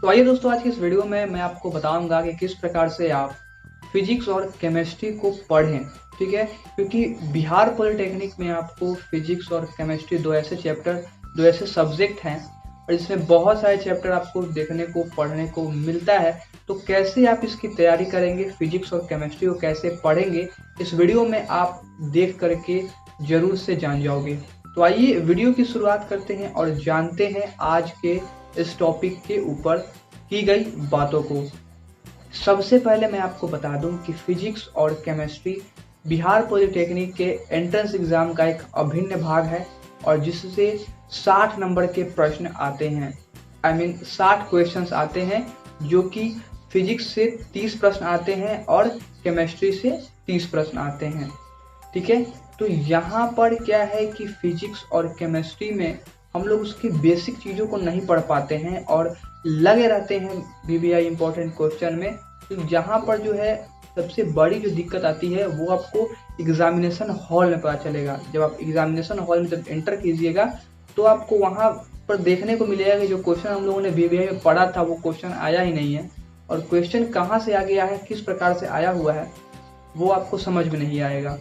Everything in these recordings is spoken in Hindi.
तो आइए दोस्तों, आज की इस वीडियो में मैं आपको बताऊंगा कि किस प्रकार से आप फिजिक्स और केमिस्ट्री को पढ़ें। ठीक है, क्योंकि बिहार पॉलिटेक्निक में आपको फिजिक्स और केमिस्ट्री दो ऐसे सब्जेक्ट हैं और इसमें बहुत सारे चैप्टर आपको देखने को पढ़ने को मिलता है। तो कैसे आप इसकी तैयारी करेंगे, फिजिक्स और केमिस्ट्री को कैसे पढ़ेंगे, इस वीडियो में आप देख करके जरूर से जान जाओगे। तो आइए वीडियो की शुरुआत करते हैं और जानते हैं आज के इस टॉपिक के ऊपर की गई बातों को। सबसे पहले मैं आपको बता दूं कि फिजिक्स और केमिस्ट्री बिहार पॉलिटेक्निक के एंट्रेंस एग्जाम का एक अभिन्न भाग है और जिससे 60 नंबर के प्रश्न आते हैं। 60 क्वेश्चंस आते हैं, जो कि फिजिक्स से 30 प्रश्न आते हैं और केमिस्ट्री से 30 प्रश्न आते हैं। ठीक है, तो यहाँ पर क्या है कि फिजिक्स और केमिस्ट्री में हम लोग उसकी बेसिक चीज़ों को नहीं पढ़ पाते हैं और लगे रहते हैं बीबीआई इंपॉर्टेंट क्वेश्चन में। तो यहाँ पर जो है सबसे बड़ी जो दिक्कत आती है वो आपको एग्जामिनेशन हॉल में पता चलेगा। जब आप एग्जामिनेशन हॉल में जब एंटर कीजिएगा तो आपको वहाँ पर देखने को मिलेगा कि जो क्वेश्चन हम लोगों ने बीबीआई में पढ़ा था वो क्वेश्चन आया ही नहीं है, और क्वेश्चन कहाँ से आ गया है, किस प्रकार से आया हुआ है, वो आपको समझ में नहीं आएगा।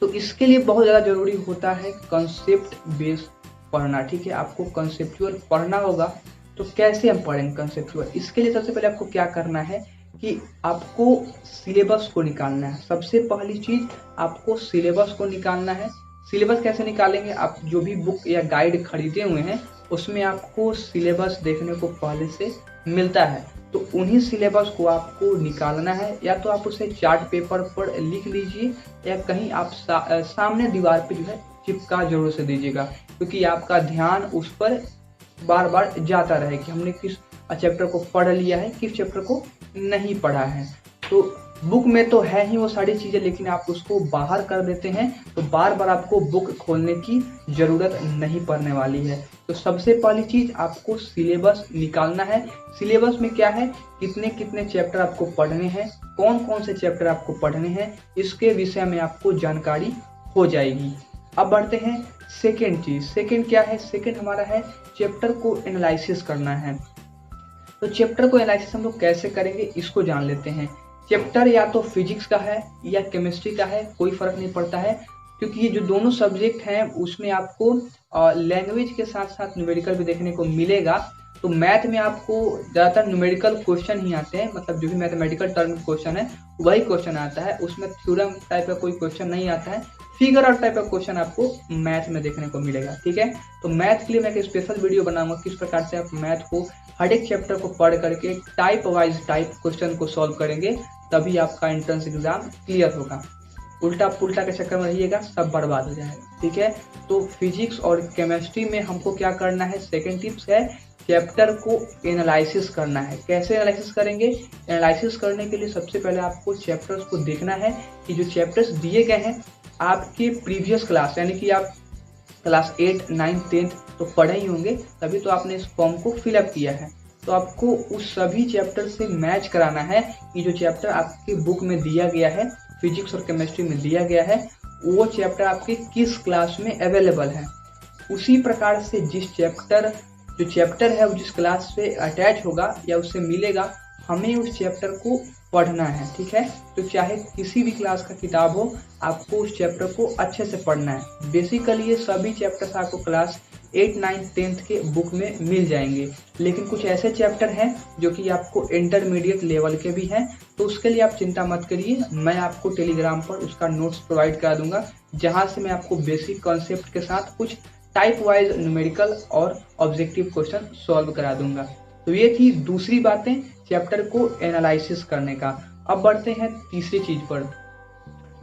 तो इसके लिए बहुत ज़्यादा जरूरी होता है कंसेप्ट बेस्ड पढ़ना। ठीक है, आपको कंसेप्चुअल पढ़ना होगा। तो कैसे हम पढ़ेंगे कंसेप्चुअल? इसके लिए सबसे पहले आपको क्या करना है कि आपको सिलेबस को निकालना है। सबसे पहली चीज आपको सिलेबस को निकालना है। सिलेबस कैसे निकालेंगे? आप जो भी बुक या गाइड खरीदे हुए हैं उसमें आपको सिलेबस देखने को पहले से मिलता है, तो उन्हीं सिलेबस को आपको निकालना है। या तो आप उसे चार्ट पेपर पर लिख लीजिए या कहीं आप सामने दीवार पे जो है चिपका जरूर से दीजिएगा, क्योंकि आपका ध्यान उस पर बार बार जाता रहे कि हमने किस चैप्टर को पढ़ लिया है, किस चैप्टर को नहीं पढ़ा है। तो बुक में तो है ही वो सारी चीज़ें, लेकिन आप उसको बाहर कर देते हैं तो बार बार आपको बुक खोलने की ज़रूरत नहीं पड़ने वाली है। तो सबसे पहली चीज़ आपको सिलेबस निकालना है। सिलेबस में क्या है, कितने कितने चैप्टर आपको पढ़ने हैं, कौन कौन से चैप्टर आपको पढ़ने हैं, इसके विषय में आपको जानकारी हो जाएगी। अब बढ़ते हैं सेकेंड चीज। सेकेंड क्या है? सेकेंड हमारा है चैप्टर को एनालिसिस करना है। तो चैप्टर को एनालिसिस हम लोग कैसे करेंगे इसको जान लेते हैं। चैप्टर या तो फिजिक्स का है या केमिस्ट्री का है, कोई फर्क नहीं पड़ता है, क्योंकि ये जो दोनों सब्जेक्ट हैं उसमें आपको लैंग्वेज के साथ साथ न्यूमेरिकल भी देखने को मिलेगा। तो मैथ में आपको ज़्यादातर न्यूमेरिकल क्वेश्चन ही आते हैं, मतलब जो भी मैथमेटिकल टर्म क्वेश्चन है वही क्वेश्चन आता है, उसमें थ्योरम टाइप का कोई क्वेश्चन नहीं आता है। फिगर आउट टाइप का क्वेश्चन आपको मैथ में देखने को मिलेगा। ठीक है, तो मैथ के लिए मैं एक स्पेशल वीडियो बनाऊंगा किस प्रकार से आप मैथ को हर एक चैप्टर को पढ़ करके टाइप वाइज क्वेश्चन को सॉल्व करेंगे, तभी आपका एंट्रेंस एग्जाम क्लियर होगा। उल्टा पुल्टा के चक्कर में रहिएगा, सब बर्बाद हो जाएगा। ठीक है, तो फिजिक्स और केमिस्ट्री में हमको क्या करना है, सेकेंड टिप्स है चैप्टर को एनालिसिस करना है। कैसे एनालिसिस करेंगे? एनालिसिस करने के लिए सबसे पहले आपको चैप्टर्स को देखना है कि जो चैप्टर्स दिए गए हैं आपके प्रीवियस क्लास, यानी कि आप क्लास 8, 9, 10 तो पढ़े ही होंगे, तभी तो आपने इस फॉर्म को फिलअप किया है। तो आपको उस सभी चैप्टर से मैच कराना है कि जो चैप्टर आपकी बुक में दिया गया है, फिजिक्स और केमिस्ट्री में दिया गया है, वो चैप्टर आपके किस क्लास में अवेलेबल है। उसी प्रकार से जो चैप्टर है वो जिस क्लास से अटैच होगा या उससे मिलेगा, हमें उस चैप्टर को पढ़ना है। ठीक है, तो चाहे किसी भी क्लास का किताब हो, आपको उस चैप्टर को अच्छे से पढ़ना है। बेसिकली ये सभी चैप्टर्स आपको क्लास 8, 9, 10 के बुक में मिल जाएंगे, लेकिन कुछ ऐसे चैप्टर हैं जो कि आपको इंटरमीडिएट लेवल के भी हैं, तो उसके लिए आप चिंता मत करिए। मैं आपको टेलीग्राम पर उसका नोट्स प्रोवाइड करा दूंगा, जहाँ से मैं आपको बेसिक कॉन्सेप्ट के साथ कुछ टाइप वाइज न्यूमेरिकल और ऑब्जेक्टिव क्वेश्चन सॉल्व करा दूंगा। तो ये थी दूसरी बातें चैप्टर को एनालिसिस करने का। अब बढ़ते हैं तीसरी चीज पर।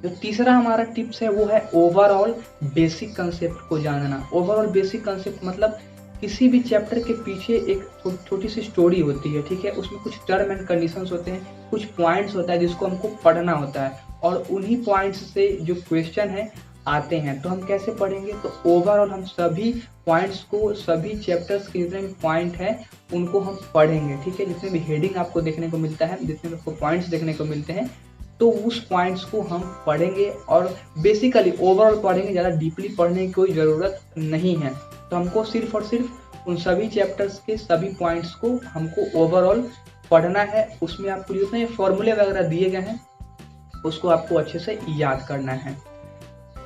जो तीसरा हमारा टिप्स है वो है ओवरऑल बेसिक कंसेप्ट को जानना। ओवरऑल बेसिक कंसेप्ट मतलब किसी भी चैप्टर के पीछे एक छोटी सी स्टोरी होती है। ठीक है, उसमें कुछ टर्म एंड कंडीशंस होते हैं, कुछ पॉइंट्स होता है जिसको हमको पढ़ना होता है, और उन्हीं पॉइंट्स से जो क्वेश्चन है आते हैं। तो हम कैसे पढ़ेंगे? तो ओवरऑल हम सभी पॉइंट्स को, सभी चैप्टर्स के जितने भी पॉइंट हैं उनको हम पढ़ेंगे। ठीक है, जितने भी हेडिंग आपको देखने को मिलता है, जितने भी आपको पॉइंट्स देखने को मिलते हैं, तो उस पॉइंट्स को हम पढ़ेंगे और बेसिकली ओवरऑल पढ़ेंगे। ज़्यादा डीपली पढ़ने की कोई ज़रूरत नहीं है। तो हमको सिर्फ और सिर्फ उन सभी चैप्टर्स के सभी पॉइंट्स को हमको ओवरऑल पढ़ना है। उसमें आपको जितने फॉर्मूले वगैरह दिए गए हैं उसको आपको अच्छे से याद करना है।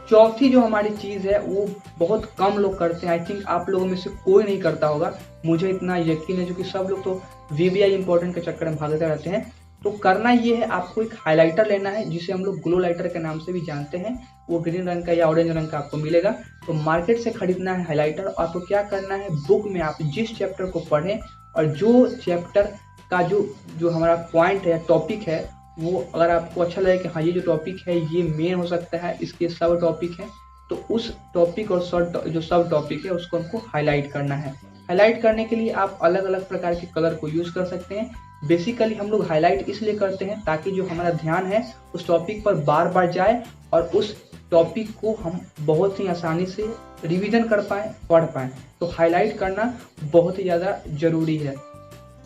चौथी जो हमारी चीज़ है वो बहुत कम लोग करते हैं, आई थिंक आप लोगों में से कोई नहीं करता होगा, मुझे इतना यकीन है, क्योंकि सब लोग तो VBI इंपॉर्टेंट के चक्कर में भागते रहते हैं। तो करना ये है, आपको एक हाइलाइटर लेना है जिसे हम लोग ग्लो लाइटर के नाम से भी जानते हैं। वो ग्रीन रंग का या ऑरेंज रंग का आपको मिलेगा। तो मार्केट से खरीदना है हाइलाइटर। और आपको क्या करना है, बुक में आप जिस चैप्टर को पढ़ें और जो चैप्टर का जो हमारा पॉइंट है, टॉपिक है, वो अगर आपको अच्छा लगे कि हाँ ये जो टॉपिक है ये मेन हो सकता है, इसके सब टॉपिक है, तो उस टॉपिक और जो सब टॉपिक है उसको हमको हाईलाइट करना है। हाईलाइट करने के लिए आप अलग अलग प्रकार के कलर को यूज़ कर सकते हैं। बेसिकली हम लोग हाईलाइट इसलिए करते हैं ताकि जो हमारा ध्यान है उस टॉपिक पर बार बार जाए और उस टॉपिक को हम बहुत ही आसानी से रिवीजन कर पाएँ, पढ़ पाएँ। तो हाईलाइट करना बहुत ही ज़्यादा ज़रूरी है।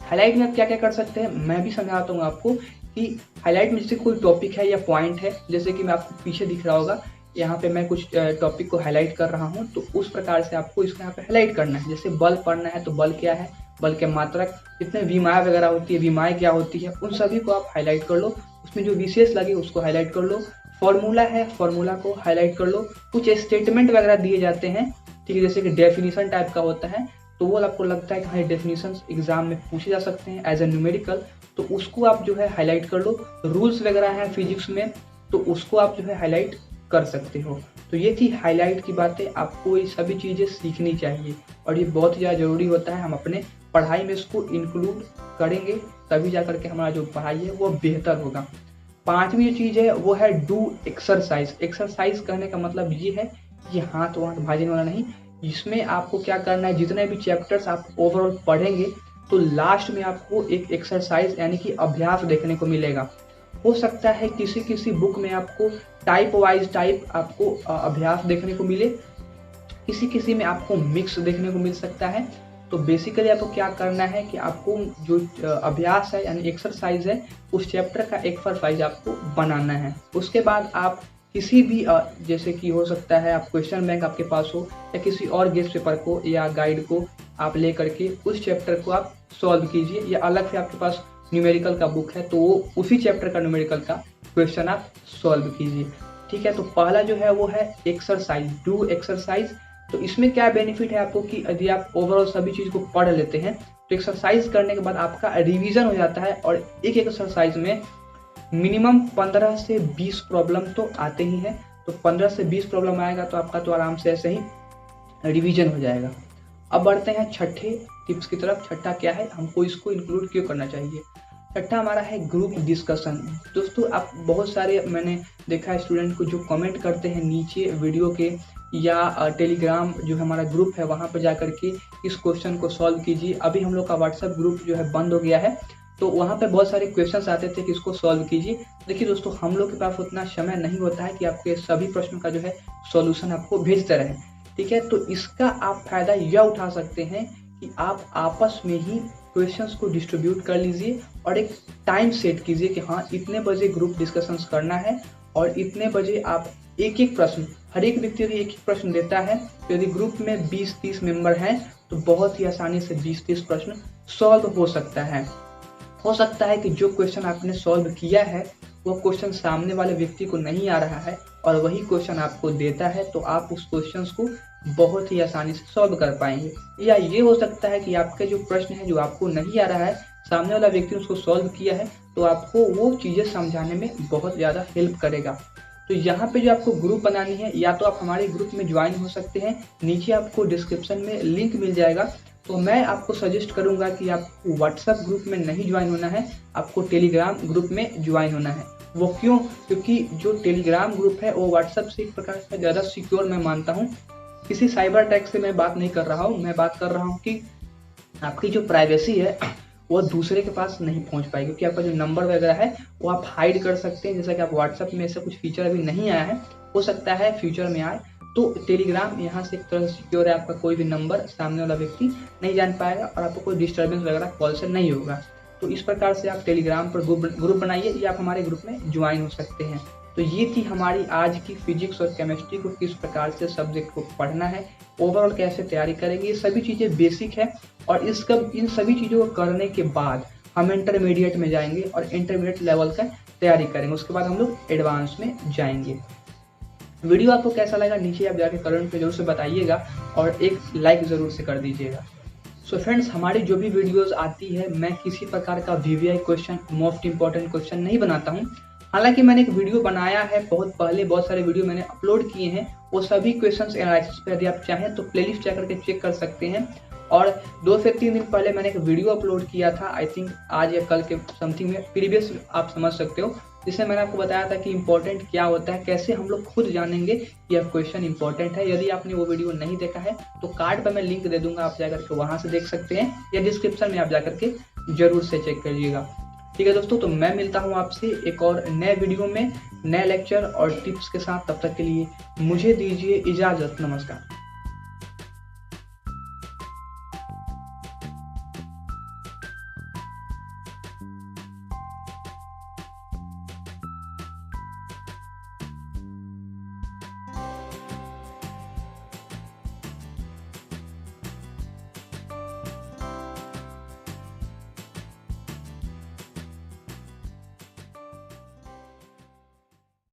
हाईलाइट में आप क्या क्या कर सकते हैं मैं भी समझाता हूँ आपको कि हाईलाइट में जैसे कोई टॉपिक है या पॉइंट है, जैसे कि मैं आपको पीछे दिख रहा होगा, यहाँ पे मैं कुछ टॉपिक को हाईलाइट कर रहा हूँ, तो उस प्रकार से आपको इसको यहाँ पे हाईलाइट करना है। जैसे बल पढ़ना है तो बल क्या है, बल के मात्रक, कितने विमाएँ वगैरह होती है, विमाएँ क्या होती है, उन सभी को आप हाईलाइट कर लो। उसमें जो विशेष लगे उसको हाईलाइट कर लो। फॉर्मूला है, फॉर्मूला को हाईलाइट कर लो। कुछ स्टेटमेंट वगैरह दिए जाते हैं, ठीक है, जैसे कि डेफिनेशन टाइप का होता है, तो वो आपको लगता है कि हाँ डेफिनेशन एग्जाम में पूछे जा सकते हैं एज ए न्यूमेरिकल, तो उसको आप जो है हाईलाइट कर लो। रूल्स वगैरह हैं फिजिक्स में, तो उसको आप जो है हाईलाइट कर सकते हो। तो ये थी हाईलाइट की बातें। आपको ये सभी चीज़ें सीखनी चाहिए और ये बहुत ज़्यादा ज़रूरी होता है। हम अपने पढ़ाई में इसको इंक्लूड करेंगे तभी जा करके हमारा जो पढ़ाई है वो बेहतर होगा। पांचवी जो चीज़ है वो है डू एक्सरसाइज। एक्सरसाइज कहने का मतलब ये है कि हाथ भाजने वाला नहीं। इसमें आपको क्या करना है, जितने भी चैप्टर्स आप ओवरऑल पढ़ेंगे तो लास्ट में आपको एक एक्सरसाइज यानी कि अभ्यास देखने को मिलेगा। हो सकता है किसी किसी बुक में आपको टाइप वाइज टाइप आपको अभ्यास देखने को मिले, किसी किसी में आपको मिक्स देखने को मिल सकता है। तो बेसिकली आपको क्या करना है कि आपको जो अभ्यास है यानी एक्सरसाइज है उस चैप्टर का एक्सरसाइज आपको बनाना है। उसके बाद आप किसी भी जैसे कि हो सकता है आप क्वेश्चन बैंक आपके पास हो या किसी और गेस्ट पेपर को या गाइड को आप ले करके उस चैप्टर को आप सॉल्व कीजिए, या अलग से आपके पास न्यूमेरिकल का बुक है तो वो उसी चैप्टर का न्यूमेरिकल का क्वेश्चन आप सॉल्व कीजिए। ठीक है, तो पहला जो है वो है एक्सरसाइज, डू एक्सरसाइज। तो इसमें क्या बेनिफिट है आपको कि यदि आप ओवरऑल सभी चीज़ को पढ़ लेते हैं तो एक्सरसाइज करने के बाद आपका रिवीजन हो जाता है और एक एक्सरसाइज में मिनिमम 15 से 20 प्रॉब्लम तो आते ही हैं। तो 15 से 20 प्रॉब्लम आएगा तो आपका तो आराम से ऐसे ही रिवीजन हो जाएगा। अब बढ़ते हैं छठे टिप्स की तरफ। छठा क्या है, हमको इसको इंक्लूड क्यों करना चाहिए। छठा हमारा है ग्रुप डिस्कशन। दोस्तों आप बहुत सारे मैंने देखा है स्टूडेंट को जो कमेंट करते हैं नीचे वीडियो के या टेलीग्राम जो हमारा ग्रुप है वहाँ पर जा करके इस क्वेश्चन को सॉल्व कीजिए। अभी हम लोग का व्हाट्सएप ग्रुप जो है बंद हो गया है तो वहाँ पे बहुत सारे क्वेश्चंस आते थे कि इसको सॉल्व कीजिए। देखिए दोस्तों हम लोग के पास उतना समय नहीं होता है कि आपके सभी प्रश्नों का जो है सॉल्यूशन आपको भेजते रहें। ठीक है, तो इसका आप फायदा यह उठा सकते हैं कि आप आपस में ही क्वेश्चंस को डिस्ट्रीब्यूट कर लीजिए और एक टाइम सेट कीजिए कि हाँ इतने बजे ग्रुप डिस्कशंस करना है और इतने बजे आप एक एक प्रश्न, हर एक व्यक्ति यदि एक एक प्रश्न देता है तो यदि ग्रुप में 20-30 मेंबर हैं तो बहुत ही आसानी से 20-30 प्रश्न सॉल्व हो सकता है। हो सकता है कि जो क्वेश्चन आपने सॉल्व किया है वो क्वेश्चन सामने वाले व्यक्ति को नहीं आ रहा है और वही क्वेश्चन आपको देता है तो आप उस क्वेश्चन को बहुत ही आसानी से सॉल्व कर पाएंगे। या ये हो सकता है कि आपके जो प्रश्न है जो आपको नहीं आ रहा है सामने वाला व्यक्ति उसको सॉल्व किया है तो आपको वो चीज़ें समझाने में बहुत ज़्यादा हेल्प करेगा। तो यहाँ पे जो आपको ग्रुप बनानी है या तो आप हमारे ग्रुप में ज्वाइन हो सकते हैं, नीचे आपको डिस्क्रिप्शन में लिंक मिल जाएगा। तो मैं आपको सजेस्ट करूंगा कि आपको व्हाट्सएप ग्रुप में नहीं ज्वाइन होना है, आपको टेलीग्राम ग्रुप में ज्वाइन होना है। वो क्यों, क्योंकि जो टेलीग्राम ग्रुप है वो व्हाट्सएप से एक प्रकार से ज़्यादा सिक्योर मैं मानता हूँ। किसी साइबर अटैक से मैं बात नहीं कर रहा हूँ, मैं बात कर रहा हूँ कि आपकी जो प्राइवेसी है वो दूसरे के पास नहीं पहुंच पाएगी, क्योंकि आपका जो नंबर वगैरह है वो आप हाइड कर सकते हैं। जैसा कि आप व्हाट्सएप में ऐसा कुछ फीचर अभी नहीं आया है, हो सकता है फ्यूचर में आए। तो टेलीग्राम यहाँ से एक तरह से सिक्योर है, आपका कोई भी नंबर सामने वाला व्यक्ति नहीं जान पाएगा और आपको कोई डिस्टर्बेंस वगैरह कॉल से नहीं होगा। तो इस प्रकार से आप टेलीग्राम पर ग्रुप बनाइए या आप हमारे ग्रुप में ज्वाइन हो सकते हैं। तो ये थी हमारी आज की फिजिक्स और केमिस्ट्री को किस प्रकार से सब्जेक्ट को पढ़ना है, ओवरऑल कैसे तैयारी करेंगे, ये सभी चीज़ें बेसिक है। और इन सभी चीज़ों को करने के बाद हम इंटरमीडिएट में जाएंगे और इंटरमीडिएट लेवल का तैयारी करेंगे। उसके बाद हम लोग एडवांस में जाएंगे। वीडियो आपको कैसा लगा नीचे आप जाके कमेंट पे जरूर से बताइएगा और एक लाइक ज़रूर से कर दीजिएगा। सो फ्रेंड्स, हमारी जो भी वीडियोस आती है मैं किसी प्रकार का VVI question, most important question नहीं बनाता हूँ। हालांकि मैंने एक वीडियो बनाया है बहुत पहले, बहुत सारे वीडियो मैंने अपलोड किए हैं, वो सभी क्वेश्चंस एनालिसिस पे यदि आप चाहें तो प्लेलिस्ट जाकर के चेक कर सकते हैं। और 2 से 3 दिन पहले मैंने एक वीडियो अपलोड किया था, आई थिंक आज या कल के समथिंग में, प्रीवियस आप समझ सकते हो, जिसमें मैंने आपको बताया था कि इंपॉर्टेंट क्या होता है, कैसे हम लोग खुद जानेंगे कि यह क्वेश्चन इंपॉर्टेंट है। यदि आपने वो वीडियो नहीं देखा है तो कार्ड पर मैं लिंक दे दूंगा, आप जाकर के वहां से देख सकते हैं, या डिस्क्रिप्शन में आप जाकर के जरूर से चेक करिएगा। ठीक है दोस्तों, तो मैं मिलता हूँ आपसे एक और नए वीडियो में नए लेक्चर और टिप्स के साथ। तब तक के लिए मुझे दीजिए इजाजत। नमस्कार।